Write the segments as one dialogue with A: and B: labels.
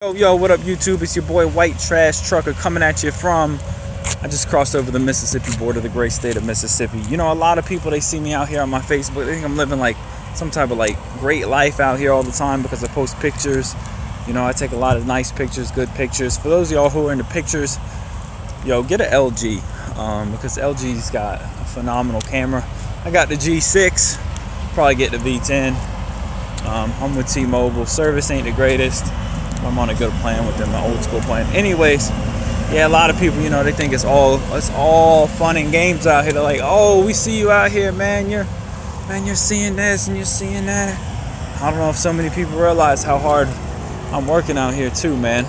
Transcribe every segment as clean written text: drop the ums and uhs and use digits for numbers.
A: Yo, what up YouTube? It's your boy White Trash Trucker coming at you from, I just crossed over the Mississippi border, the great state of Mississippi. You know, a lot of people, they see me out here on my Facebook, they think I'm living like some type of like great life out here all the time because I post pictures. You know, I take a lot of nice pictures, good pictures. For those of y'all who are into pictures, yo, get an LG because LG's got a phenomenal camera. I got the G6, probably get the V10. I'm with T-Mobile. Service ain't the greatest. I'm on a good plan with them, the old school plan. Anyways, yeah, a lot of people, you know, they think it's all fun and games out here. They're like, oh, we see you out here, man. You're seeing this and you're seeing that. I don't know if so many people realize how hard I'm working out here too, man.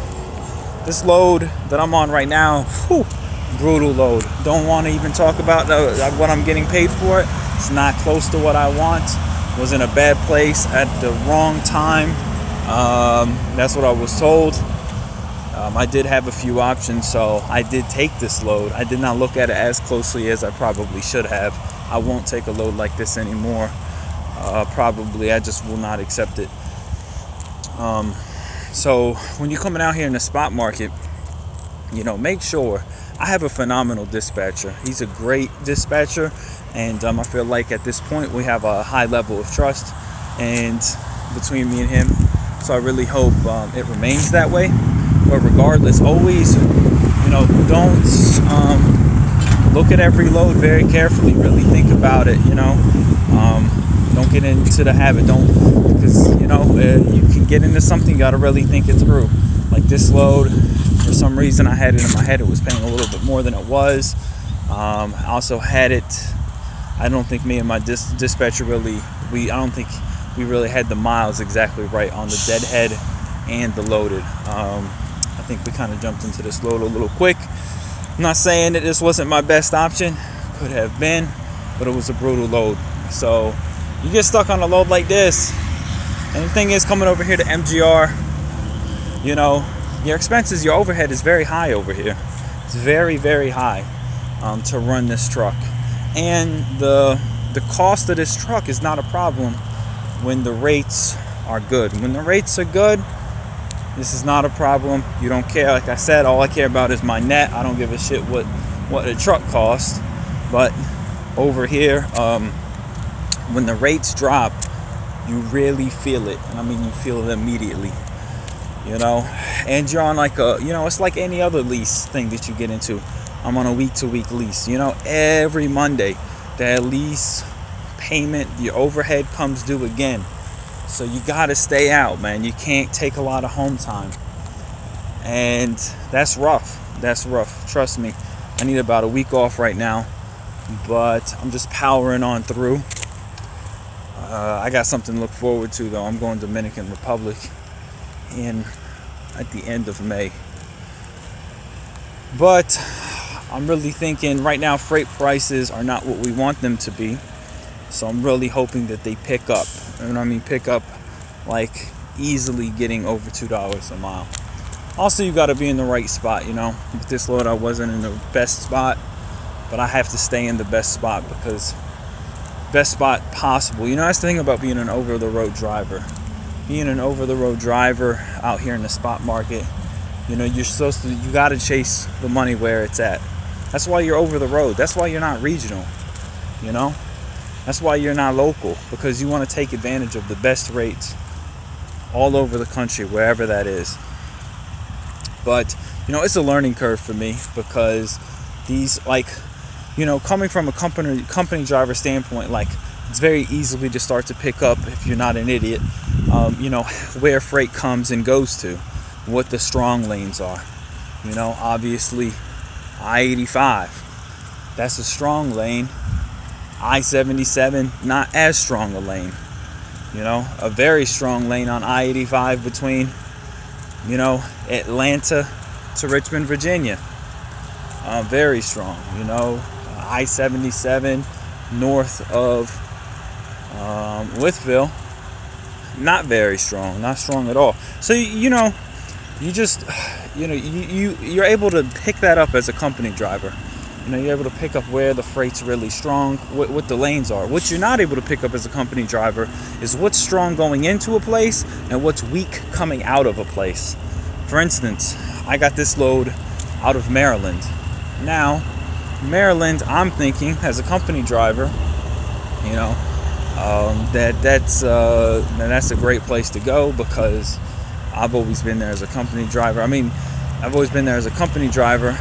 A: This load that I'm on right now, whew, brutal load. Don't want to even talk about what I'm getting paid for it. It's not close to what I want. Was in a bad place at the wrong time. That's what I was told. I did have a few options, so I did take this load. I did not look at it as closely as I probably should have. I won't take a load like this anymore. Probably, I just will not accept it. So when you're coming out here in the spot market, you know, make sure. I have a phenomenal dispatcher. He's a great dispatcher, and I feel like at this point we have a high level of trust and between me and him. So I really hope it remains that way. But regardless, always, you know, don't look at every load very carefully. Really think about it. You know, don't get into the habit. Because you know you can get into something. You gotta really think it through. Like this load, for some reason I had it in my head it was paying a little bit more than it was. I also had it. I don't think me and my dispatcher really. I don't think we really had the miles exactly right on the deadhead and the loaded. I think we kind of jumped into this load a little quick. I'm not saying that this wasn't my best option. Could have been, but it was a brutal load. So you get stuck on a load like this. And the thing is, coming over here to MGR, you know, your expenses, your overhead is very high over here. It's very, very high to run this truck. And the cost of this truck is not a problem when the rates are good. When the rates are good, this is not a problem. You don't care. Like I said, all I care about is my net. I don't give a shit what the truck costs. But over here, when the rates drop, you really feel it. And I mean, you feel it immediately. You know, and you're on like a, you know, it's like any other lease thing that you get into. I'm on a week-to-week lease. You know, every Monday, that lease payment, your overhead comes due again. So you gotta stay out, man. You can't take a lot of home time. And that's rough. That's rough. Trust me. I need about a week off right now. But I'm just powering on through. I got something to look forward to, though. I'm going to Dominican Republic at the end of May. But I'm really thinking right now freight prices are not what we want them to be. So I'm really hoping that they pick up. And I mean pick up like easily getting over $2 a mile. Also, you got to be in the right spot, you know. With this load, I wasn't in the best spot. But I have to stay in the best spot because best spot possible. You know, that's the thing about being an over-the-road driver. Being an over-the-road driver out here in the spot market, you know, you got to chase the money where it's at. That's why you're over the road. That's why you're not regional, you know. That's why you're not local, because you want to take advantage of the best rates all over the country, wherever that is. But, you know, it's a learning curve for me because these, like, you know, coming from a company driver standpoint, like, it's very easily to start to pick up, if you're not an idiot, you know, where freight comes and goes to, what the strong lanes are. You know, obviously, I-85, that's a strong lane. I-77, not as strong a lane. You know, a very strong lane on I-85 between, you know, Atlanta to Richmond, Virginia. Very strong, you know. I-77 north of Wytheville, not very strong, not strong at all. So, you know, you just, you know, you're able to pick that up as a company driver. You know, you're able to pick up where the freight's really strong, what the lanes are. What you're not able to pick up as a company driver is what's strong going into a place and what's weak coming out of a place. For instance, I got this load out of Maryland. Now, Maryland, I'm thinking as a company driver, you know, that's a great place to go, because I've always been there as a company driver. I mean, I've always been there as a company driver,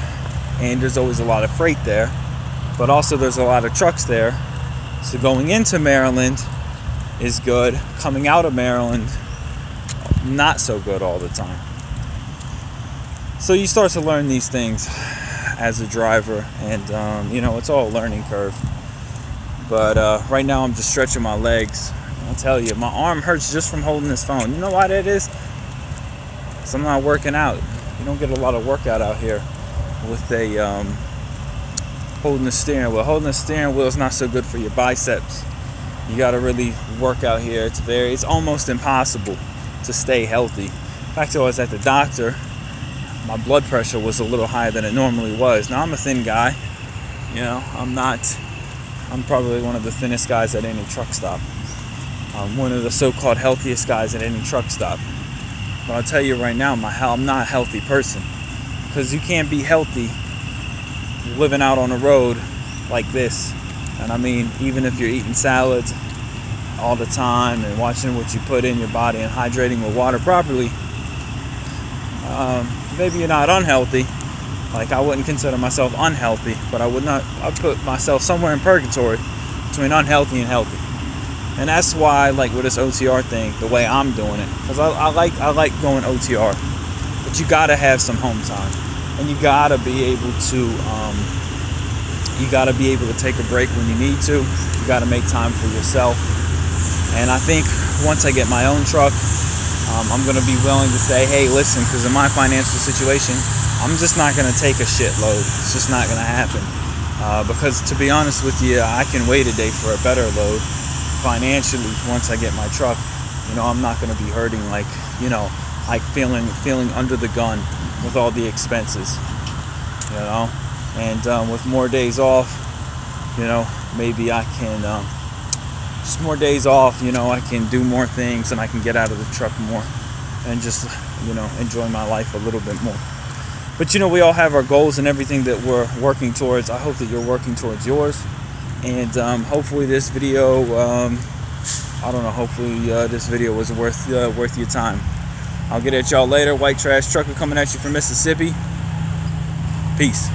A: and there's always a lot of freight there, but also there's a lot of trucks there. So going into Maryland is good. Coming out of Maryland, not so good all the time. So you start to learn these things as a driver, and you know, it's all a learning curve. But right now I'm just stretching my legs. I'll tell you, my arm hurts just from holding this phone. You know why that is? Because I'm not working out. You don't get a lot of workout out here with a holding the steering wheel. Holding the steering wheel is not so good for your biceps. You got to really work out here. It's almost impossible to stay healthy. In fact, I was at the doctor. My blood pressure was a little higher than it normally was. Now, I'm a thin guy. You know, I'm probably one of the thinnest guys at any truck stop. I'm one of the so-called healthiest guys at any truck stop. But I'll tell you right now, I'm not a healthy person. Because you can't be healthy living out on the road like this. And I mean, even if you're eating salads all the time and watching what you put in your body and hydrating with water properly, maybe you're not unhealthy. Like, I wouldn't consider myself unhealthy, but I'd put myself somewhere in purgatory between unhealthy and healthy. And that's why, like, with this OTR thing, the way I'm doing it, because I like going OTR, but you gotta have some home time, and you gotta be able to take a break when you need to. You gotta make time for yourself. And I think once I get my own truck, I'm gonna be willing to say, hey, listen, because in my financial situation, I'm just not gonna take a shitload. It's just not gonna happen. Because to be honest with you, I can wait a day for a better load. Financially, once I get my truck, you know, I'm not going to be hurting, like, you know, like feeling under the gun with all the expenses, you know. And with more days off, you know, maybe I can just more days off, you know, I can do more things and I can get out of the truck more and just, you know, enjoy my life a little bit more. But you know, we all have our goals and everything that we're working towards. I hope that you're working towards yours. And hopefully this video, I don't know, hopefully this video was worth your time. I'll get at y'all later. White Trash Trucker coming at you from Mississippi. Peace.